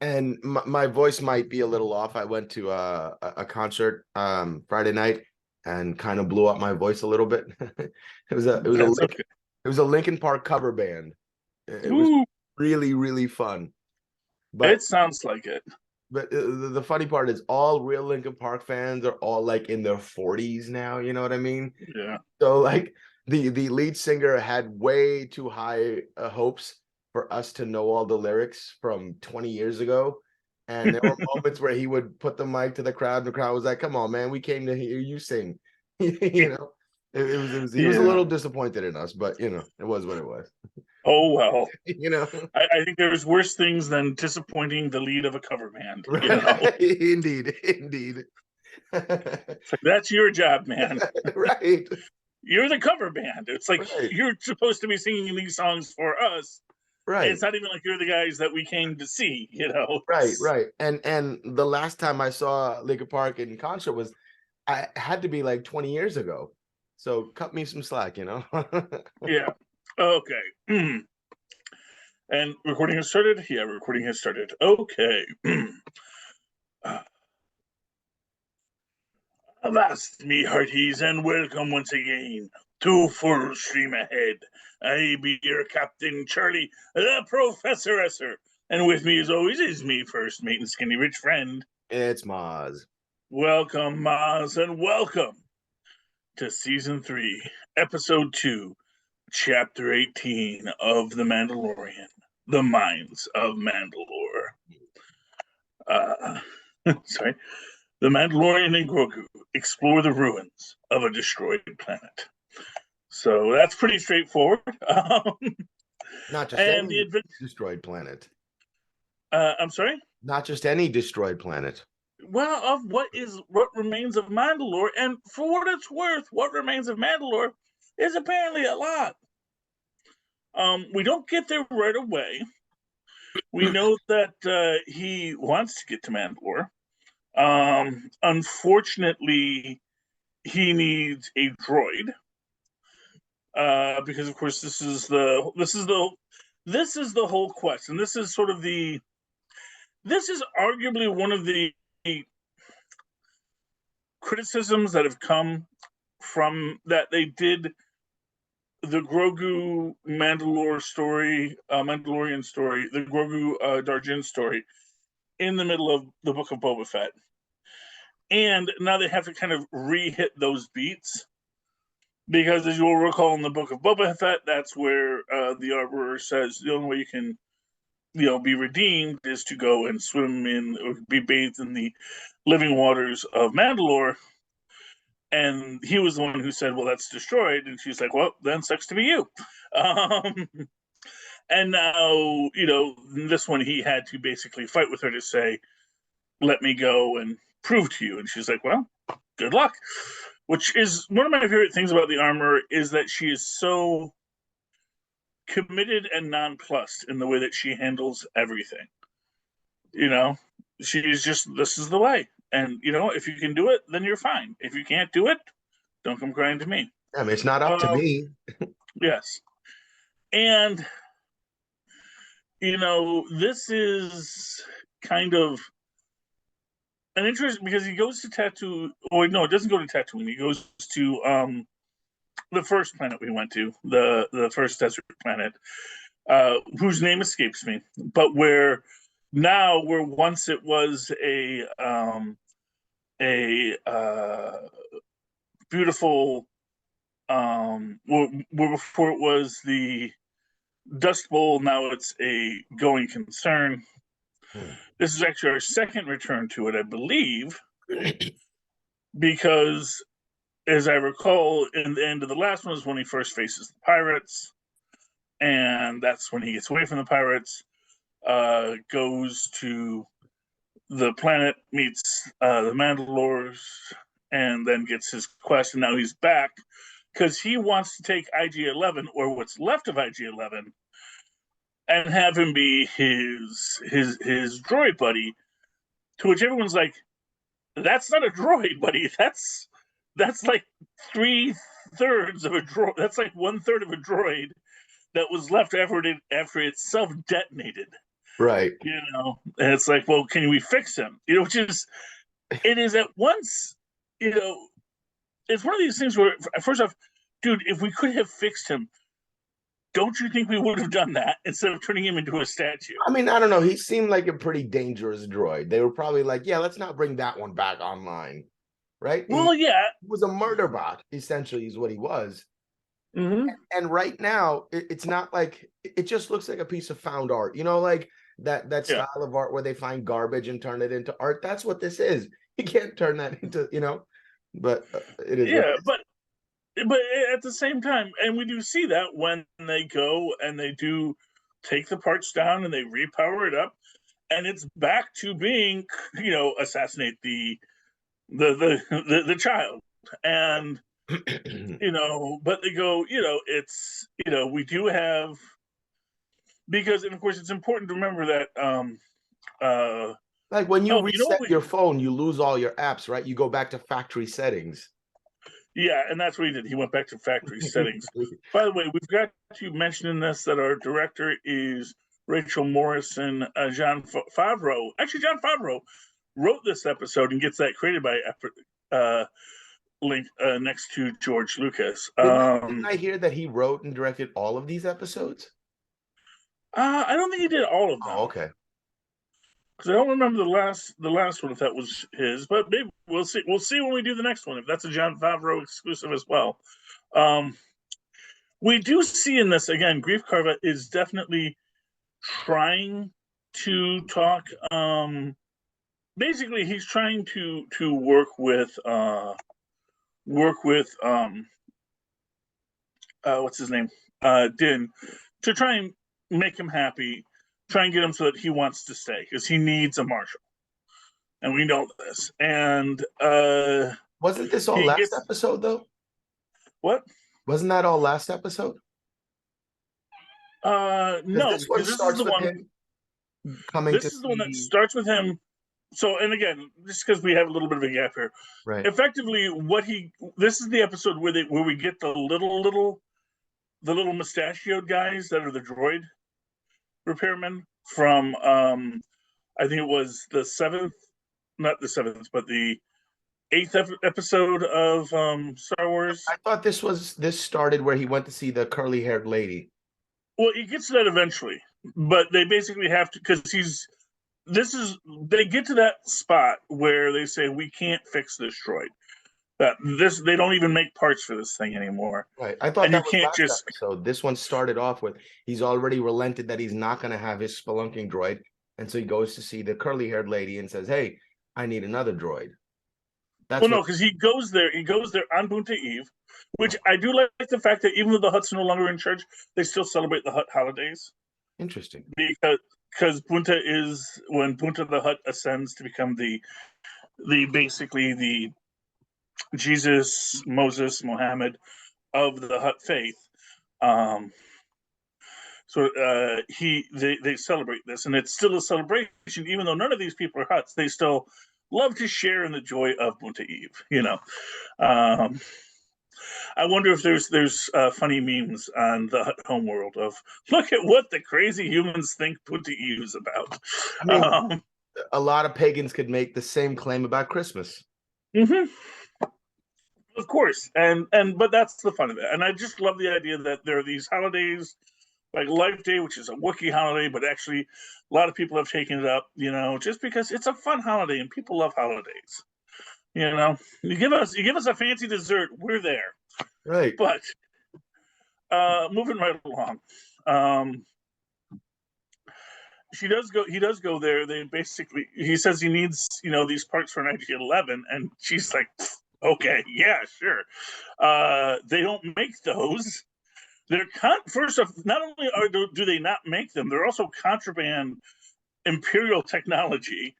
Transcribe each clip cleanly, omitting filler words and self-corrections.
And my voice might be a little off. I went to a concert Friday night and kind of blew up my voice a little bit. That's okay. It was a Linkin Park cover band. It was Ooh, really really fun. it But sounds like it. the funny part is all real Linkin Park fans are all like in their 40s now, you know what I mean? Yeah. So like the lead singer had way too high hopes for us to know all the lyrics from 20 years ago. And there were moments where he would put the mic to the crowd, and the crowd was like, "Come on, man, we came to hear you sing." You know, it was he was a Yeah. little disappointed in us, but it was what it was. Oh well. You know, I think there's worse things than disappointing the lead of a cover band. indeed, indeed. It's like, that's your job, man. Right, You're the cover band. It's like right, you're supposed to be singing these songs for us. right. It's not even like you're the guys that we came to see. Right, right. And the last time I saw Linkin Park in concert was I had to be like 20 years ago. So cut me some slack. Yeah. Okay. And recording has started? Yeah, recording has started. Okay. Avast me hearties and welcome once again to Full Stream Ahead. I be your Captain Charlie, the Professor Esser. And with me as always is me, first mate and skinny rich friend. It's Mozz. Welcome, Maz, and welcome to Season 3, Episode 2, Chapter 18 of The Mandalorian, The Mines of Mandalore. Uh, sorry. The Mandalorian and Grogu explore the ruins of a destroyed planet. So that's pretty straightforward. Not just And the any adventure. destroyed planet. I'm sorry. Not just any destroyed planet. Well, of what remains of Mandalore, and for what it's worth, what remains of Mandalore is apparently a lot. We don't get there right away. We know that he wants to get to Mandalore. Unfortunately, he needs a droid because, of course, this is the whole quest, and this is arguably one of the criticisms that have come from that they did the Grogu Mandalorian story, the Grogu Darjin story in the middle of the Book of Boba Fett, and now they have to kind of re-hit those beats because, as you will recall, in the Book of Boba Fett, that's where the Armorer says the only way you can, be redeemed is to go and swim in or be bathed in the living waters of Mandalore. And he was the one who said, "Well, that's destroyed," and she's like, "Well, then sucks to be you." Um, and now, this one he had to basically fight with her to say, "Let me go and prove to you." And she's like, "Well, good luck." Which is one of my favorite things about the Armor is that she is so committed and nonplussed in the way that she handles everything. You know, she's just, this is the way. And, if you can do it, then you're fine. If you can't do it, don't come crying to me. I mean, it's not up to Um, me. yes. And, this is kind of an interest because he goes to Tattoo. Oh, no, it doesn't go to Tatooine. He goes to the first planet we went to, the first desert planet, whose name escapes me, but where once it was a beautiful where before it was the Dust Bowl, now it's a going concern. Hmm. This is actually our second return to it, I believe, because as I recall, in the end of the last one is when he first faces the pirates, and that's when he gets away from the pirates, goes to the planet, meets the Mandalores, and then gets his quest, and now he's back because he wants to take IG-11 or what's left of IG-11 and have him be his droid buddy. To which everyone's like, "That's not a droid, buddy. That's like 3/3 of a droid. That's like 1/3 of a droid that was left after it self detonated." Right. And it's like, well, can we fix him? Which is, it is at once, it's one of these things where, first off, dude, if we could have fixed him, don't you think we would have done that instead of turning him into a statue? I mean, I don't know. He seemed like a pretty dangerous droid. They were probably like, yeah, let's not bring that one back online. Right? He Well, yeah. was a murder bot, essentially, is what he was. Mm-hmm. And right now, it's not like it just looks like a piece of found art. Like that Yeah. style of art where they find garbage and turn it into art. That's what this is. You can't turn that into, but it is. Yeah, but at the same time, and we do see that when they go and they do take the parts down and they repower it up, and it's back to being, assassinate the child, and but they go, it's, we do have, because, and of course it's important to remember that like when you reset what your phone, you lose all your apps, right? You go back to factory settings. Yeah, and that's what he did. He went back to factory settings. By the way, we've got to mention in this that our director is Rachel Morrison. Jon Favreau. Actually, Jon Favreau wrote this episode and gets that created by link next to George Lucas. Didn't I hear that he wrote and directed all of these episodes? I don't think he did all of them. Oh, okay. Because I don't remember the last one if that was his, but maybe we'll see. We'll see when we do the next one if that's a Jon Favreau exclusive as well. We do see in this again, Grief Karva is definitely trying to talk. Basically, he's trying to work with what's his name, Din, to try and make him happy, try and get him so that he wants to stay because he needs a marshal, and we know this. And wasn't this all last episode though? What? Wasn't that all last episode? No, this one starts with him coming. This is the one that starts with him. So, and again, just because we have a little bit of a gap here, right? Effectively, this is the episode where we get the little mustachioed guys that are the droid repairmen from I think it was the seventh, not the seventh, but the eighth episode of Star Wars. I thought this started where he went to see the curly-haired lady. Well, he gets to that eventually, but they basically have to, because they get to that spot where they say we can't fix this droid. That they don't even make parts for this thing anymore. Right. I thought that was last episode. This one started off with he's already relented that he's not going to have his spelunking droid, and so he goes to see the curly-haired lady and says, "Hey, I need another droid." No, because he goes there on Bunta Eve, which I do like the fact that even though the Hutts are no longer in charge, they still celebrate the Hutt holidays. Interesting. Because Bunta is when Bunta the Hutt ascends to become the basically the Jesus, Moses, Muhammad of the Hutt faith. So they celebrate this, and it's still a celebration, even though none of these people are Hutts. They still love to share in the joy of Bunta Eve. I wonder if there's funny memes on the Hutt homeworld of look at what the crazy humans think Bunta Eve is about. I mean, a lot of pagans could make the same claim about Christmas. Mm-hmm. Of course, but that's the fun of it, and I just love the idea that there are these holidays like Life Day, which is a Wookiee holiday, but actually a lot of people have taken it up, just because it's a fun holiday and people love holidays. You give us a fancy dessert, we're there. Right. But moving right along, he does go there. He says he needs, these parts for 1911, and she's like, okay, yeah, sure. They don't make those. They're first off, not only do they not make them, they're also contraband Imperial technology,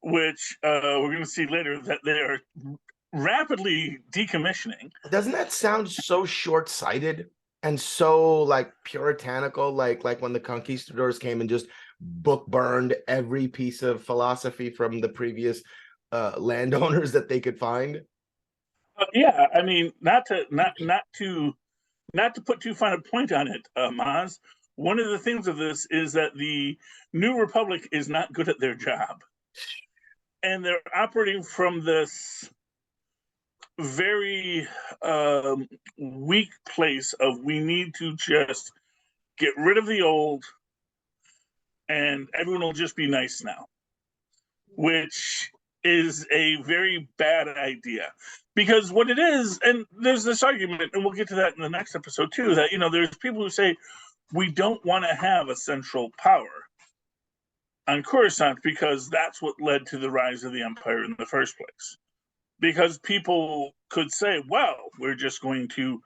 which we're going to see later that they are rapidly decommissioning. Doesn't that sound so short-sighted and so like puritanical, like when the conquistadors came and just book burned every piece of philosophy from the previous landowners that they could find? Yeah, I mean, not to put too fine a point on it, Mozz, one of the things of this is that the New Republic is not good at their job. And they're operating from this very weak place of we need to just get rid of the old and everyone will just be nice now, which is a very bad idea. Because what it is, and there's this argument, and we'll get to that in the next episode too, that, you know, there's people who say we don't want to have a central power on Coruscant because that's what led to the rise of the Empire in the first place. Because people could say, well, we're just going to,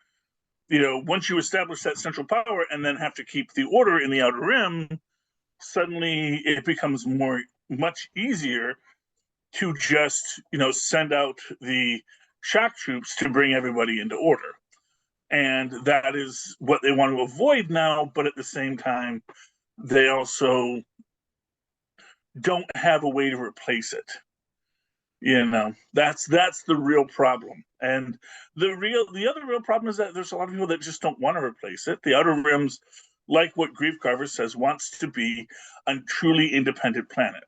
you know, once you establish that central power and then have to keep the order in the Outer Rim, suddenly it becomes much easier to just, you know, send out the shock troops to bring everybody into order. And that is what they want to avoid now, but at the same time, they also don't have a way to replace it. You know, that's the real problem. And the other real problem is that there's a lot of people that just don't want to replace it. The Outer Rims, like what Grief Carver says, wants to be a truly independent planet.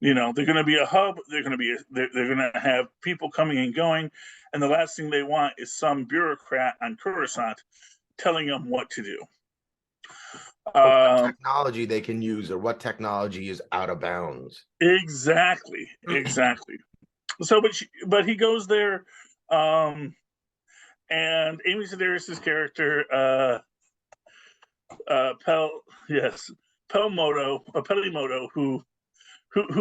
You know, they're going to be a hub. They're going to have people coming and going, and the last thing they want is some bureaucrat on Coruscant telling them what to do. What technology they can use, or what technology is out of bounds. Exactly. So, but he goes there, and Amy Sedaris's character, Pelimoto, who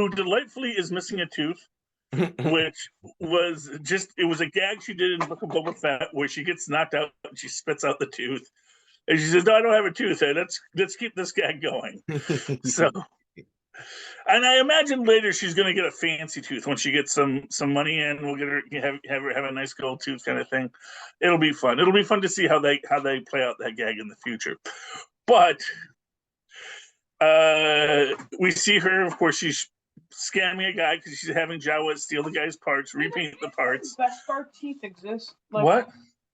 delightfully is missing a tooth, which was it was a gag she did in the Book of Boba Fett where she gets knocked out and she spits out the tooth. And she says, no, I don't have a tooth. Hey, let's keep this gag going. So, and I imagine later she's going to get a fancy tooth when she gets some money in. We'll get her have a nice gold tooth kind of thing. It'll be fun. It'll be fun to see how they play out that gag in the future. But we see her, of course, she's scamming a guy because she's having Jawa steal the guy's parts, repaint the parts. Beskar teeth exist. Like, what?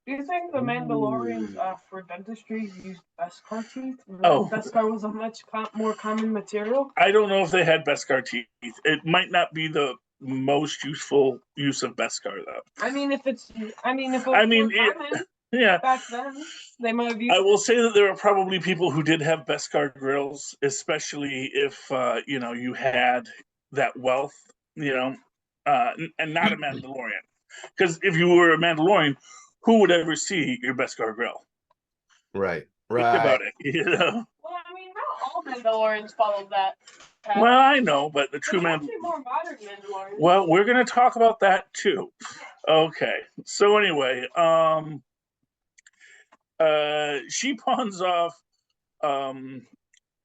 Do you think the Mandalorians for dentistry used Beskar teeth? Oh, Beskar was a much more common material. I don't know if they had Beskar teeth. It might not be the most useful use of Beskar, though. I mean, if it was common, yeah. Back then, they might have used. I will say that there are probably people who did have Beskar grills, especially if you know, you had that wealth, you know, and not a Mandalorian. Because if you were a Mandalorian, who would ever see your Beskar grill? Right. Think about it, you know. Well, I mean, not all Mandalorians followed that path. Well, I know, but the true more modern Mandalorians. Well, we're going to talk about that too. Okay. So anyway, she pawns off. I'm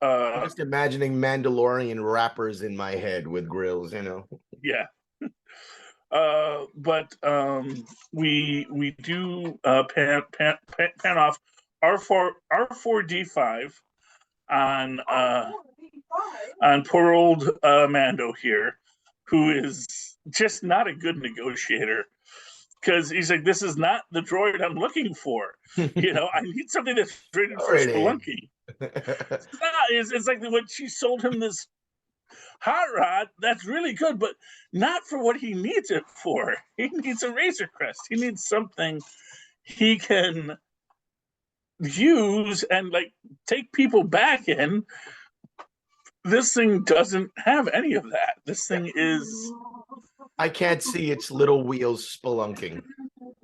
just imagining Mandalorian rappers in my head with grills, you know. Yeah. But we do pan off R4D5 on poor old Mando here, who is just not a good negotiator. Because he's like, this is not the droid I'm looking for. You know, I need something that's rated for spelunking. It's like when she sold him this hot rod, that's really good, but not for what he needs it for. He needs a Razor Crest. He needs something he can use and like take people back in. This thing doesn't have any of that. This thing is... I can't see its little wheels spelunking.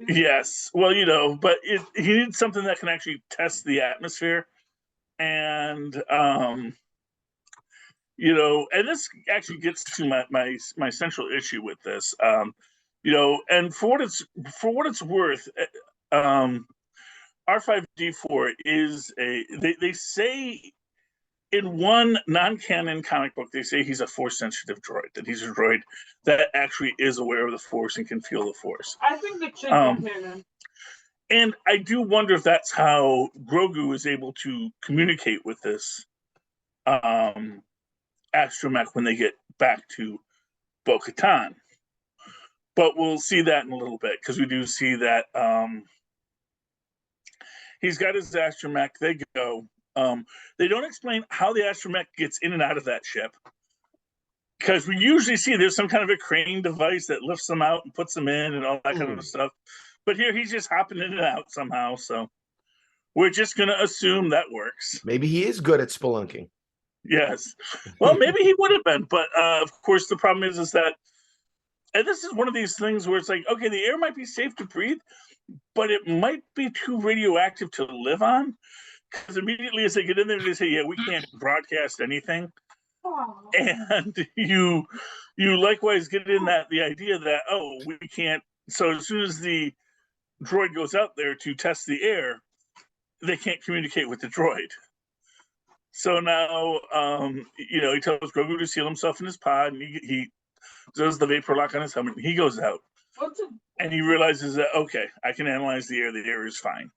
Yes. Well, you know, but he needs something that can actually test the atmosphere. And, you know, and this actually gets to my central issue with this. You know, and for what it's worth, R5D4 is they say in one non-canon comic book, they say he's a Force-sensitive droid, that he's a droid that actually is aware of the Force and can feel the Force. I think it should be canon. And I do wonder if that's how Grogu is able to communicate with this astromech when they get back to Bo-Katan. But we'll see that in a little bit, because we do see that he's got his astromech. They go. They don't explain how the astromech gets in and out of that ship, because we usually see there's some kind of a crane device that lifts them out and puts them in and all that kind of stuff. But here he's just hopping in and out somehow. So we're just going to assume that works. Maybe he is good at spelunking. Yes. Well, maybe he would have been. But of course, the problem is that, and this is one of these things where it's like, okay, the air might be safe to breathe, but it might be too radioactive to live on. Because immediately as they get in there, they say, yeah, we can't broadcast anything. And you likewise get in that the idea that, oh, we can't. So as soon as the droid goes out there to test the air, they can't communicate with the droid. So now, he tells Grogu to seal himself in his pod, and he does the vapor lock on his helmet, and he goes out. And he realizes that, okay, I can analyze the air is fine,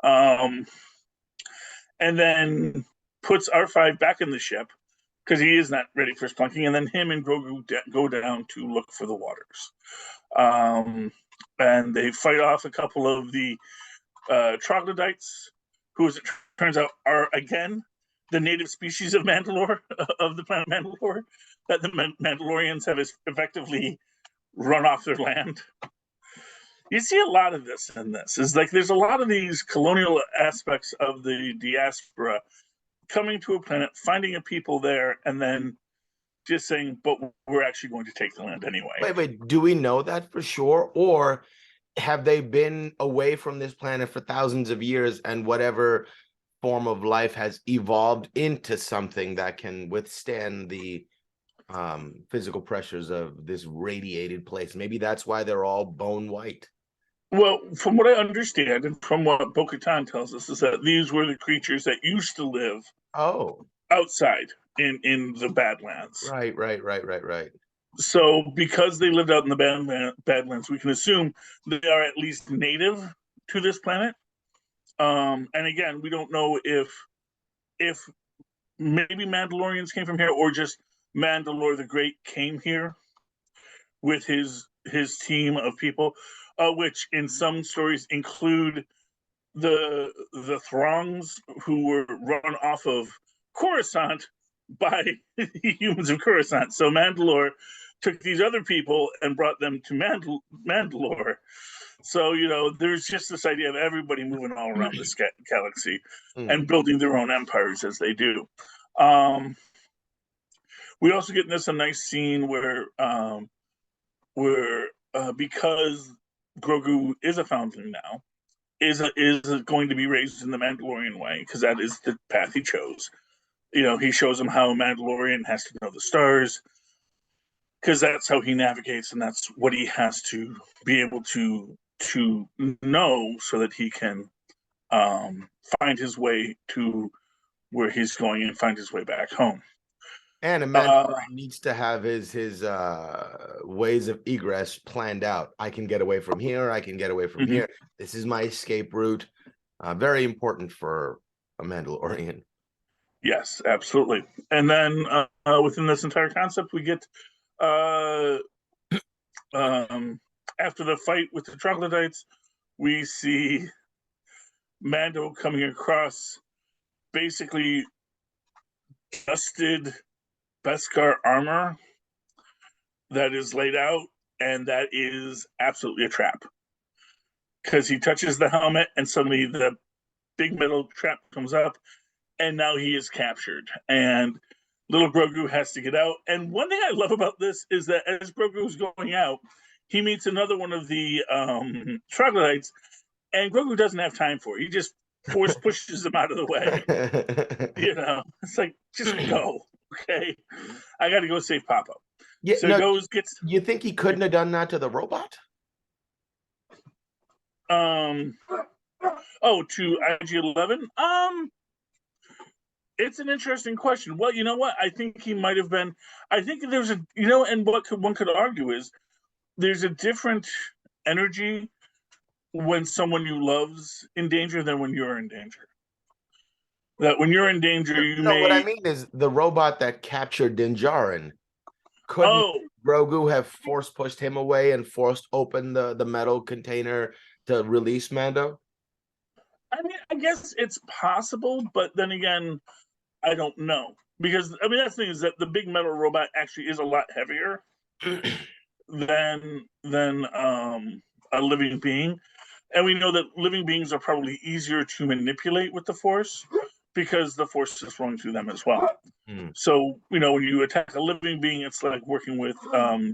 and then puts R5 back in the ship, because he is not ready for spelunking, and then him and Grogu go down to look for the waters. And they fight off a couple of the troglodytes, who, as it turns out, are, again, the native species of Mandalore, of the planet Mandalore, that the Mandalorians have effectively run off their land. You see a lot of this in this. Is like there's a lot of these colonial aspects of the diaspora coming to a planet, finding a people there, and then just saying, but we're actually going to take the land anyway. Wait, do we know that for sure? Or have they been away from this planet for thousands of years, and whatever form of life has evolved into something that can withstand the physical pressures of this radiated place? Maybe that's why they're all bone white. Well, from what I understand, and from what Bo-Katan tells us, is that these were the creatures that used to live outside in the Badlands. Right. So because they lived out in the Badlands, we can assume they are at least native to this planet. And again, we don't know if maybe Mandalorians came from here, or just Mandalore the Great came here with his team of people, which in some stories include the Throngs, who were run off of Coruscant by the humans of Coruscant. So Mandalore took these other people and brought them to Mandalore. So, there's just this idea of everybody moving all around this galaxy and building their own empires as they do. We also get in this a nice scene where because Grogu is a foundling now, is going to be raised in the Mandalorian way, because that is the path he chose. He shows him how a Mandalorian has to know the stars, because that's how he navigates, and that's what he has to be able to know, so that he can find his way to where he's going and find his way back home. And a Mandalorian needs to have his ways of egress planned out. I can get away from here. I can get away from here. This is my escape route. Very important for a Mandalorian. Yes, absolutely. And then within this entire concept, we get after the fight with the troglodytes, we see Mando coming across basically dusted Beskar armor that is laid out, and that is absolutely a trap, because he touches the helmet and suddenly the big metal trap comes up, and now he is captured, and little Grogu has to get out. And one thing I love about this is that as Grogu is going out, he meets another one of the troglodytes, and Grogu doesn't have time for it. He just force pushes them out of the way. It's like, just go. Okay, I got to go save Papa. Yeah, so you think he couldn't have done that to the robot? To IG-11? It's an interesting question. Well, you know what? I think he might have been. I think there's and what one could argue is there's a different energy when someone you love's in danger than when you're in danger. That when you're in danger, what I mean is the robot that captured Din Djarin. Couldn't Grogu have force pushed him away and forced open the metal container to release Mando? I mean, I guess it's possible, but then again, I don't know. Because, I mean, that's the thing is that the big metal robot actually is a lot heavier than a living being. And we know that living beings are probably easier to manipulate with the Force because the Force is flowing through them as well. So, when you attack a living being, it's like working with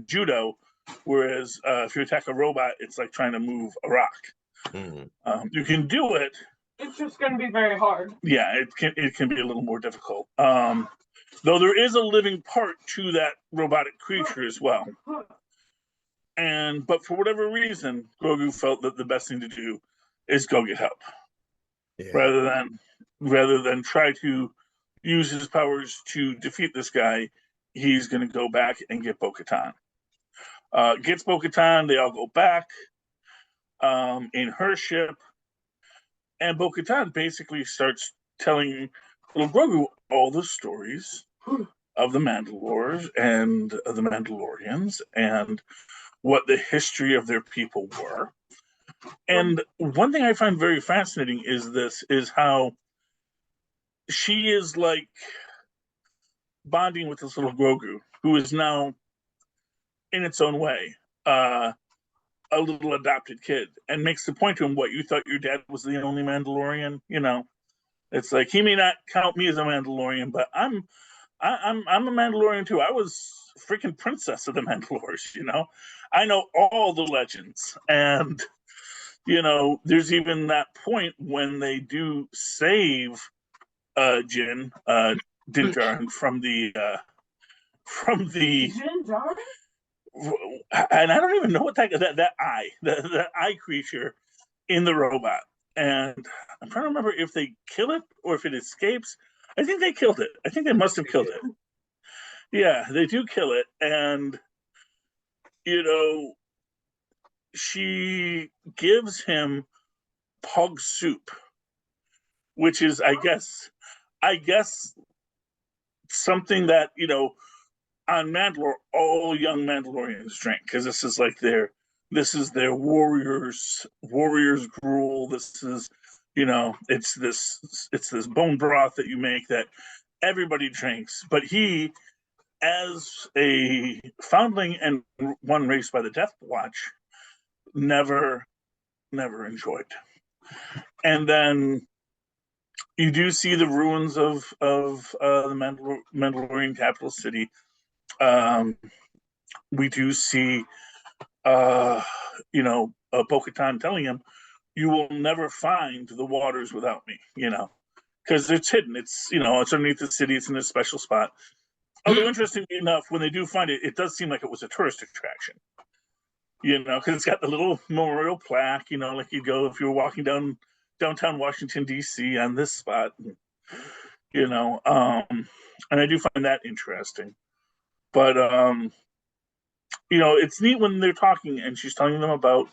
judo, whereas if you attack a robot, it's like trying to move a rock. You can do it. It's just going to be very hard. Yeah, it can be a little more difficult. Though there is a living part to that robotic creature as well. But for whatever reason, Grogu felt that the best thing to do is go get help, rather than try to use his powers to defeat this guy. He's going to go back and get Bo-Katan. Gets Bo-Katan. They all go back in her ship, and Bo-Katan basically starts telling little Grogu all the stories of the Mandalores and of the Mandalorians and what the history of their people were. And one thing I find very fascinating is how she is like bonding with this little Grogu, who is now, in its own way, a little adopted kid, and makes the point to him, what, you thought your dad was the only Mandalorian? It's like, he may not count me as a Mandalorian, but I'm a Mandalorian too. I was freaking princess of the Mandalores, I know all the legends. And, there's even that point when they do save Din Djarin from the Din Djarin? and I don't even know what that eye creature in the robot. And I'm trying to remember if they kill it or if it escapes. I think they killed it. I think they must have killed it. Yeah, they do kill it. And, she gives him pug soup, which is, I guess something that, on Mandalore, all young Mandalorians drink, because this is their warriors gruel. This is, it's this bone broth that you make that everybody drinks. But he, as a foundling and one raised by the Death Watch, never enjoyed. And then you do see the ruins of the Mandalorian capital city. We do see, Bo-Katan telling him, "You will never find the waters without me," because it's hidden. It's underneath the city. It's in a special spot. Although, interestingly enough, when they do find it, it does seem like it was a tourist attraction. Because it's got the little memorial plaque, like you'd go if you were walking downtown Washington, D.C. on this spot. And I do find that interesting. But, it's neat when they're talking and she's telling them about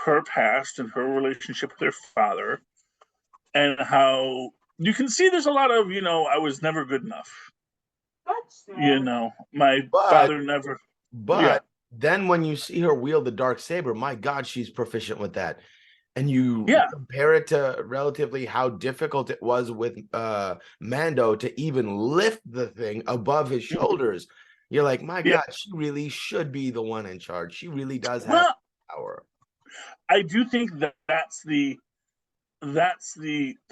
her past and her relationship with her father and how you can see there's a lot of, I was never good enough. My father never. But then when you see her wield the dark saber, my God, she's proficient with that. And you compare it to relatively how difficult it was with Mando to even lift the thing above his shoulders. You're like, my God, she really should be the one in charge. She really does have power. I do think that's the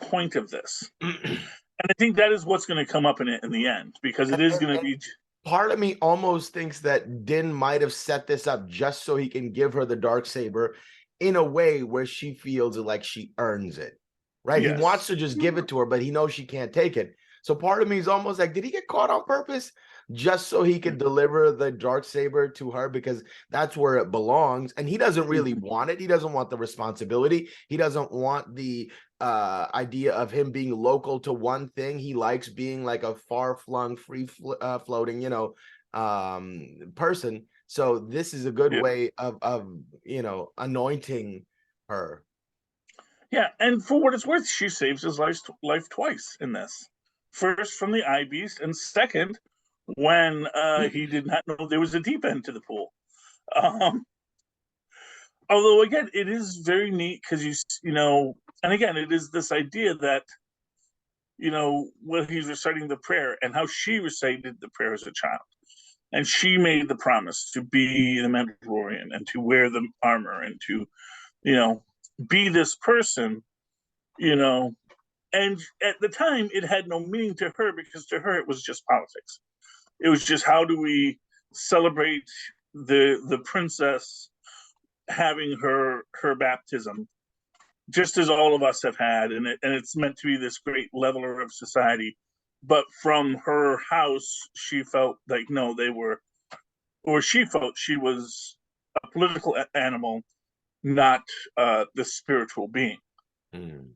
point of this. And I think that is what's going to come up in the end, because it is going to be. Part of me almost thinks that Din might have set this up just so he can give her the darksaber in a way where she feels like she earns it, right? Yes. He wants to just give it to her, but he knows she can't take it. So part of me is almost like, did he get caught on purpose just so he could deliver the darksaber to her, because that's where it belongs? And he doesn't really want it. He doesn't want the responsibility. He doesn't want the idea of him being local to one thing. He likes being like a far-flung, free-floating, person. So this is a good way of anointing her. Yeah, and for what it's worth, she saves his life twice in this. First from the eye beast, and second when he did not know there was a deep end to the pool. Although again, it is very neat because And again, it is this idea that, when he's reciting the prayer and how she recited the prayer as a child. And she made the promise to be the Mandalorian and to wear the armor and to, be this person, And at the time, it had no meaning to her because to her it was just politics. It was just how do we celebrate the princess having her baptism, just as all of us have had, and it's meant to be this great leveler of society. But from her house, she felt like no, they were, or she felt she was a political animal, not the spiritual being. Mm.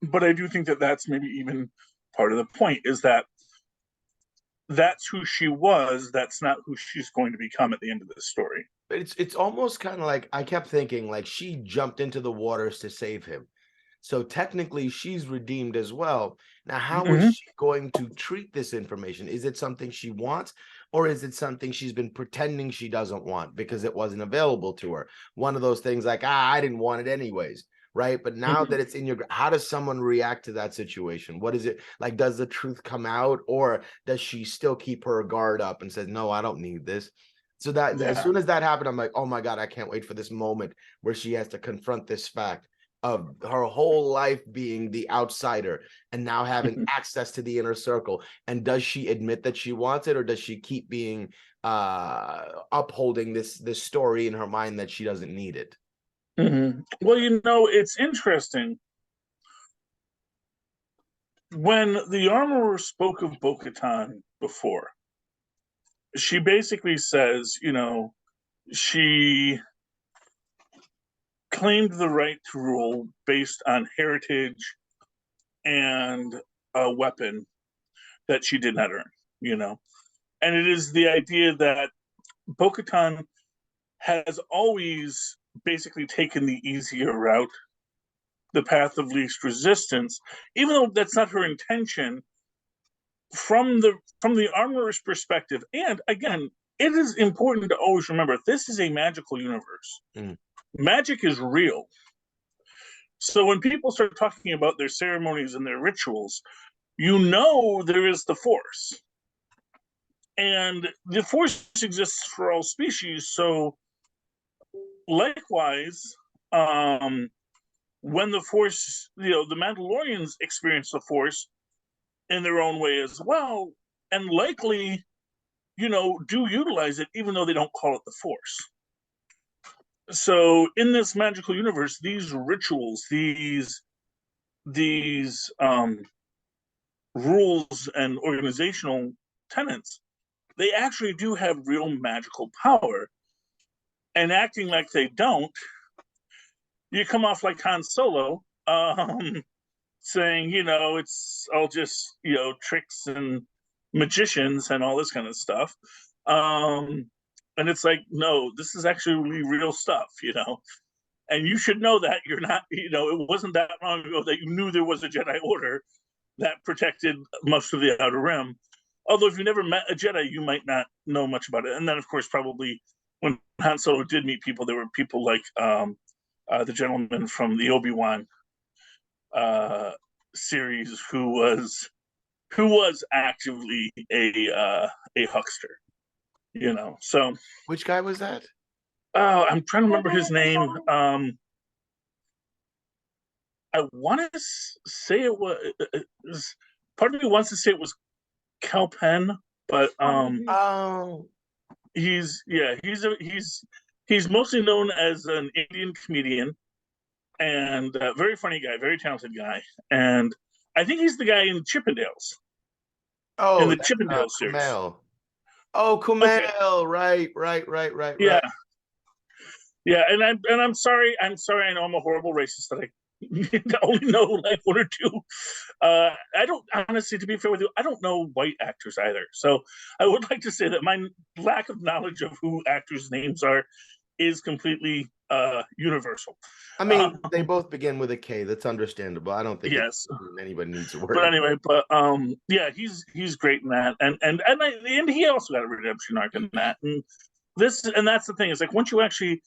But I do think that that's maybe even part of the point, is that that's who she was. That's not who she's going to become at the end of this story. But it's almost kind of like, I kept thinking like she jumped into the waters to save him. So technically she's redeemed as well. Now, how is she going to treat this information? Is it something she wants, or is it something she's been pretending she doesn't want because it wasn't available to her? One of those things like, I didn't want it anyways. Right. But now that it's in your, how does someone react to that situation? What is it like? Does the truth come out, or does she still keep her guard up and says, no, I don't need this? So that as soon as that happened, I'm like, oh my God, I can't wait for this moment where she has to confront this fact of her whole life being the outsider and now having access to the inner circle. And does she admit that she wants it, or does she keep being upholding this story in her mind that she doesn't need it? Well, it's interesting. When the armorer spoke of Bo-Katan before, she basically says, she claimed the right to rule based on heritage and a weapon that she did not earn, And it is the idea that Bo-Katan has always basically taken the easier route, the path of least resistance, even though that's not her intention. From the armorer's perspective, and again, it is important to always remember this is a magical universe. Magic is real. So when people start talking about their ceremonies and their rituals, there is the Force. And the Force exists for all species. So likewise, when the Force, the Mandalorians experience the Force in their own way as well, and likely, do utilize it, even though they don't call it the Force. So in this magical universe, these rituals, these rules and organizational tenets, they actually do have real magical power. And acting like they don't, you come off like Han Solo, saying, it's all just, tricks and magicians and all this kind of stuff. And it's like, no, this is actually real stuff, And you should know that you're not, it wasn't that long ago that you knew there was a Jedi Order that protected most of the Outer Rim. Although if you never met a Jedi, you might not know much about it. And then, of course, probably when Han Solo did meet people, there were people like the gentleman from the Obi-Wan series who was actively a huckster, So Which guy was that? I'm trying to remember his name. I want to say it was. Part of me wants to say it was Cal Penn, but he's mostly known as an Indian comedian and a very funny guy, very talented guy, and I think he's the guy in Chippendales. Oh, in the Chippendales series. Kumail. Oh, Kumail, okay. Right. Yeah, and I'm sorry. I know I'm a horrible racist that I only know like one or two. I don't, honestly, to be fair with you, I don't know white actors either. So I would like to say that my lack of knowledge of who actors' names are is completely universal. I mean, they both begin with a K. That's understandable. I don't think anybody needs to worry. But anyway, yeah, he's great in that, and he also got a redemption arc in that, and that's the thing. It's like once you actually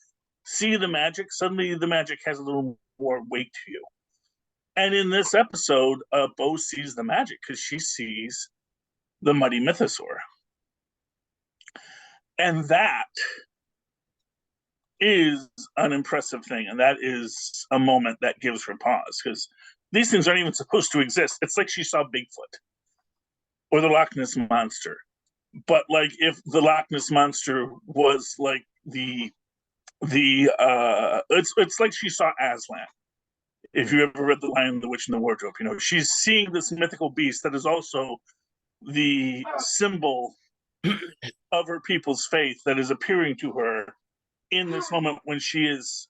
see the magic, suddenly the magic has a little more weight to you. And in this episode, Bo sees the magic because she sees the mighty mythosaur. And that is an impressive thing. And that is a moment that gives her pause because these things aren't even supposed to exist. It's like she saw Bigfoot or the Loch Ness Monster. But like if the Loch Ness Monster was like it's like she saw Aslan. If you ever read The Lion, the Witch, and the Wardrobe, you know, she's seeing this mythical beast that is also the symbol of her people's faith that is appearing to her in this moment when she is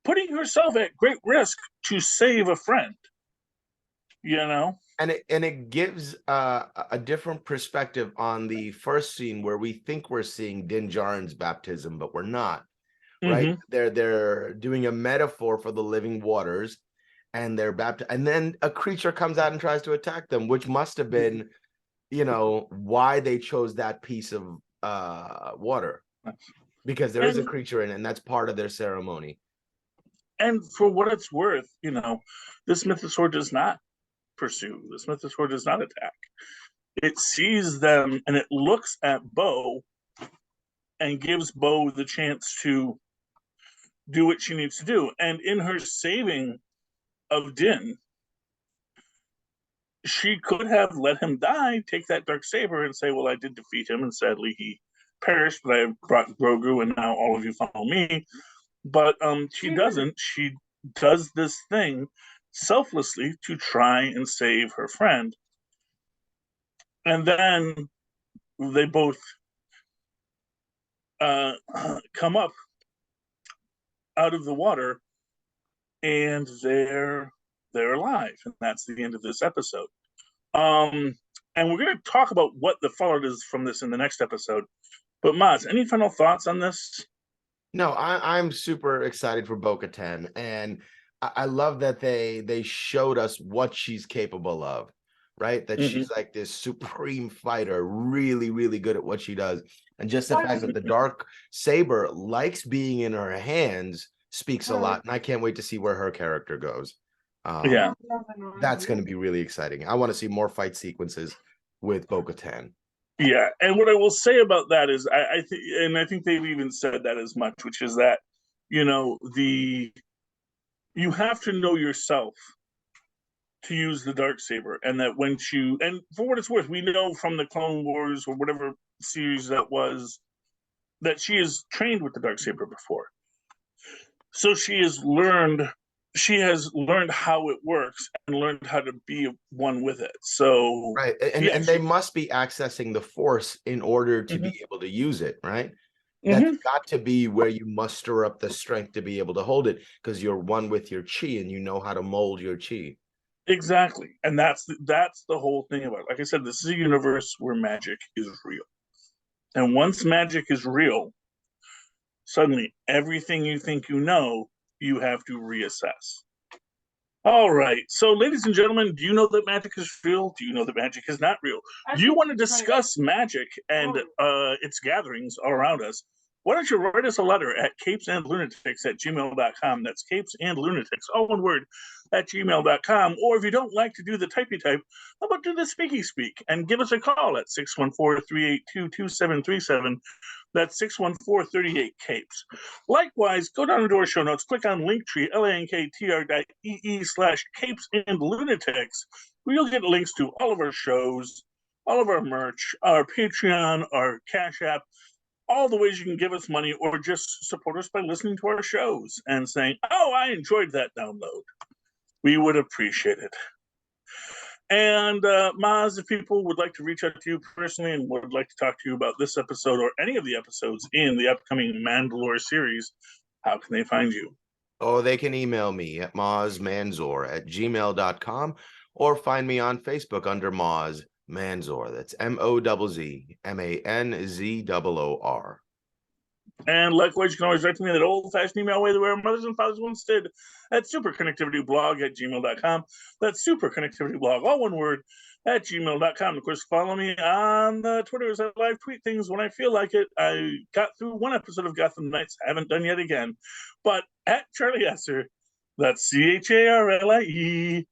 putting herself at great risk to save a friend, you know? And it gives a different perspective on the first scene where we think we're seeing Din Djarin's baptism, but we're not. Right? Mm-hmm. They're doing a metaphor for the living waters, and they're baptized, and then a creature comes out and tries to attack them, which must have been, you know, why they chose that piece of water, because there is a creature in it, and that's part of their ceremony. And for what it's worth, you know, this mythosaur does not pursue. This mythosaur does not attack. It sees them and it looks at Bo and gives Bo the chance to do what she needs to do. And in her saving of Din, she could have let him die, take that dark saber, and say, "Well, I did defeat him, and sadly he perished, but I brought Grogu, and now all of you follow me." But she doesn't. She does this thing selflessly to try and save her friend. And then they both come up out of the water, and they're alive, and that's the end of this episode. And we're going to talk about what the fallout is from this in the next episode. But Mozz, any final thoughts on this? No, I'm super excited for Bo-Katan, and I love that they showed us what she's capable of, right? That she's like this supreme fighter, really, really good at what she does. And just the fact that the dark saber likes being in her hands speaks a lot. And I can't wait to see where her character goes. Yeah. That's going to be really exciting. I want to see more fight sequences with Bo-Katan. Yeah, and what I will say about that is, I think, and I think they've even said that as much, which is that, you know, you have to know yourself to use the dark saber, and that when you, and for what it's worth, we know from the Clone Wars or whatever series that was, that she has trained with the dark saber before, so she has learned how it works and learned how to be one with it. So right, and they must be accessing the Force in order to be able to use it, right? That's got to be where you muster up the strength to be able to hold it, because you're one with your chi and you know how to mold your chi. Exactly, and that's the whole thing about it. Like I said, this is a universe where magic is real, and once magic is real, suddenly everything you think you know, you have to reassess. All right, so ladies and gentlemen, do you know that magic is real? Do you know that magic is not real? Do you want to discuss magic and its gatherings all around us? Why don't you write us a letter at CapesandLunatics@gmail.com. That's CapesandLunatics, all one word, at gmail.com. Or if you don't like to do the typey type, how about do the speaky speak and give us a call at 614-382-2737. That's 614-38-CAPES. Likewise, go down to our show notes, click on Linktree, linktr.ee/CapesandLunatics, where you'll get links to all of our shows, all of our merch, our Patreon, our Cash App, all the ways you can give us money or just support us by listening to our shows and saying, "Oh, I enjoyed that download." We would appreciate it. And Mozz, if people would like to reach out to you personally and would like to talk to you about this episode or any of the episodes in the upcoming Mandalore series, how can they find you? Oh, they can email me at mozzmanzor@gmail.com or find me on Facebook under Mozz Manzor. That's MOZZMANZOOR. And likewise, you can always write to me that old-fashioned email way that our mothers and fathers once did at superconnectivityblog@gmail.com. That's superconnectivityblog, all one word, at gmail.com. Of course, follow me on Twitter as I live tweet things when I feel like it. I got through one episode of Gotham Knights, haven't done yet again. But at Charlie Esser, That's CHARLIEESSER.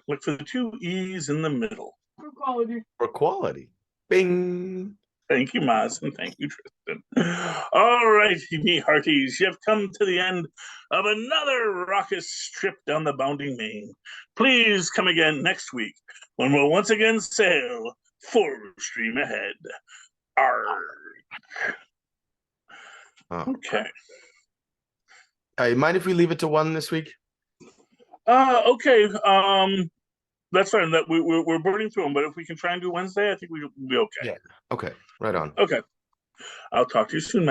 Look for the 2 E's in the middle. For quality. For quality. Bing. Thank you, Mozz, and thank you, Tristan. All right, me hearties, you've come to the end of another raucous trip down the bounding main. Please come again next week when we'll once again sail full stream ahead. Arr. Oh. Okay. Hey, mind if we leave it to 1 this week? Okay. That's fine. That we're burning through them, but if we can try and do Wednesday, I think we'll be okay. Yeah. Okay. Right on. Okay. I'll talk to you soon, my